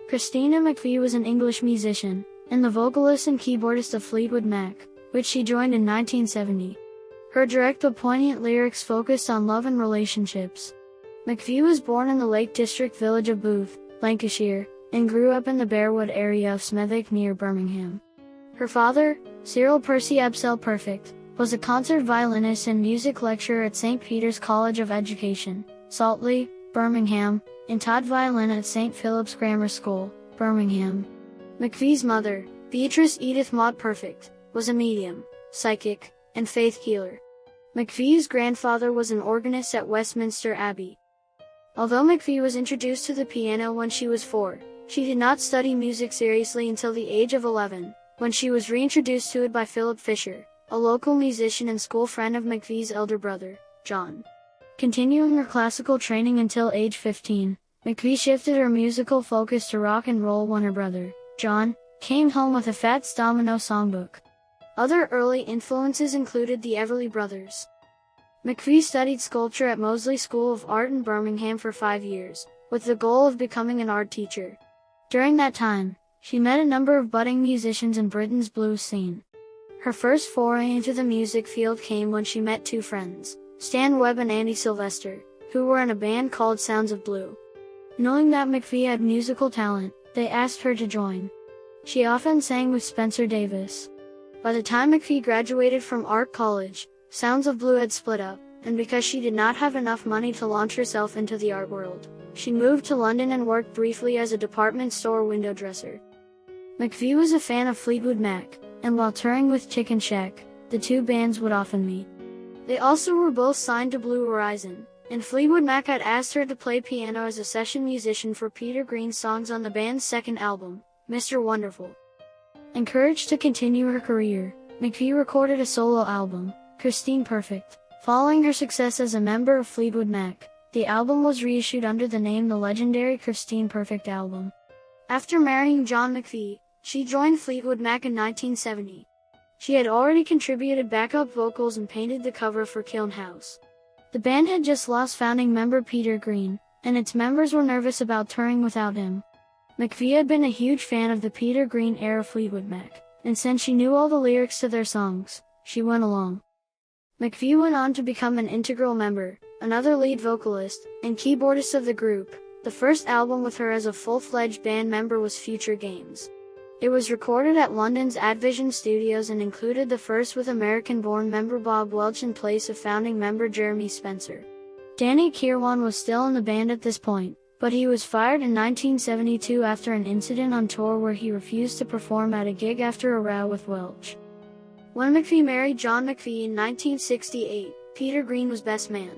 Christina McVie was an English musician, and the vocalist and keyboardist of Fleetwood Mac, which she joined in 1970. Her direct but poignant lyrics focused on love and relationships. McVie was born in the Lake District village of Bouth, Lancashire, and grew up in the Bearwood area of Smethwick near Birmingham. Her father, Cyril Percy Absell Perfect, was a concert violinist and music lecturer at St. Peter's College of Education, Saltley, Birmingham, and taught violin at St. Philip's Grammar School, Birmingham. McVie's mother, Beatrice Edith Maud Perfect, was a medium, psychic, and faith healer. McVie's grandfather was an organist at Westminster Abbey. Although McVie was introduced to the piano when she was 4, she did not study music seriously until the age of 11, when she was reintroduced to it by Philip Fisher, a local musician and school friend of McVie's elder brother, John. Continuing her classical training until age 15, McVie shifted her musical focus to rock and roll when her brother, John, came home with a Fats Domino songbook. Other early influences included the Everly Brothers. McVie studied sculpture at Moseley School of Art in Birmingham for 5 years, with the goal of becoming an art teacher. During that time, she met a number of budding musicians in Britain's blues scene. Her first foray into the music field came when she met 2 friends, Stan Webb and Andy Sylvester, who were in a band called Sounds of Blue. Knowing that McVie had musical talent, they asked her to join. She often sang with Spencer Davis. By the time McVie graduated from art college, Sounds of Blue had split up, and because she did not have enough money to launch herself into the art world, she moved to London and worked briefly as a department store window dresser. McVie was a fan of Fleetwood Mac, and while touring with Chicken Shack, the 2 bands would often meet. They also were both signed to Blue Horizon, and Fleetwood Mac had asked her to play piano as a session musician for Peter Green's songs on the band's second album, Mr. Wonderful. Encouraged to continue her career, McVie recorded a solo album, Christine Perfect. Following her success as a member of Fleetwood Mac, the album was reissued under the name The Legendary Christine Perfect Album. After marrying John McVie, she joined Fleetwood Mac in 1970. She had already contributed backup vocals and painted the cover for Kiln House. The band had just lost founding member Peter Green, and its members were nervous about touring without him. McVie had been a huge fan of the Peter Green era Fleetwood Mac, and since she knew all the lyrics to their songs, she went along. McVie went on to become an integral member, another lead vocalist, and keyboardist of the group. The first album with her as a full-fledged band member was Future Games. It was recorded at London's Advision Studios and included the first with American-born member Bob Welch in place of founding member Jeremy Spencer. Danny Kirwan was still in the band at this point, but he was fired in 1972 after an incident on tour where he refused to perform at a gig after a row with Welch. When McVie married John McVie in 1968, Peter Green was best man.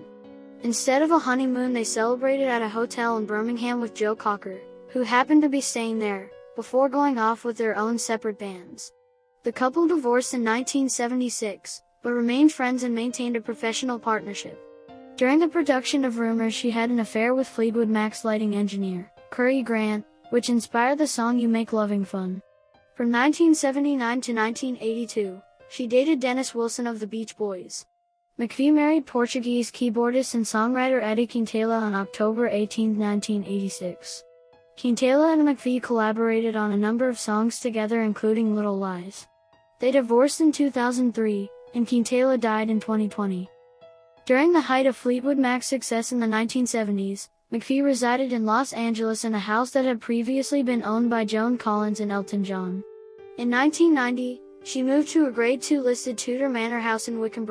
Instead of a honeymoon, they celebrated at a hotel in Birmingham with Joe Cocker, who happened to be staying there, before going off with their own separate bands. The couple divorced in 1976, but remained friends and maintained a professional partnership. During the production of Rumors, she had an affair with Fleetwood Mac's lighting engineer, Curry Grant, which inspired the song You Make Loving Fun. From 1979 to 1982, she dated Dennis Wilson of the Beach Boys. McVie married Portuguese keyboardist and songwriter Eddie Quintela on October 18, 1986. Quintela and McVie collaborated on a number of songs together, including Little Lies. They divorced in 2003, and Quintela died in 2020. During the height of Fleetwood Mac's success in the 1970s, McVie resided in Los Angeles in a house that had previously been owned by Joan Collins and Elton John. In 1990, she moved to a Grade II listed Tudor manor house in Wickham,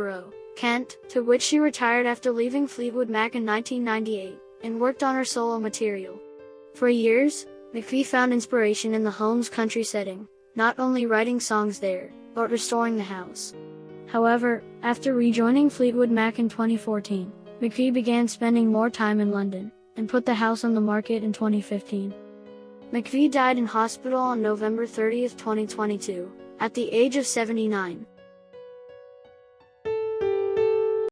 Kent, to which she retired after leaving Fleetwood Mac in 1998, and worked on her solo material. For years, McVie found inspiration in the home's country setting, not only writing songs there, but restoring the house. However, after rejoining Fleetwood Mac in 2014, McVie began spending more time in London, and put the house on the market in 2015. McVie died in hospital on November 30, 2022, at the age of 79.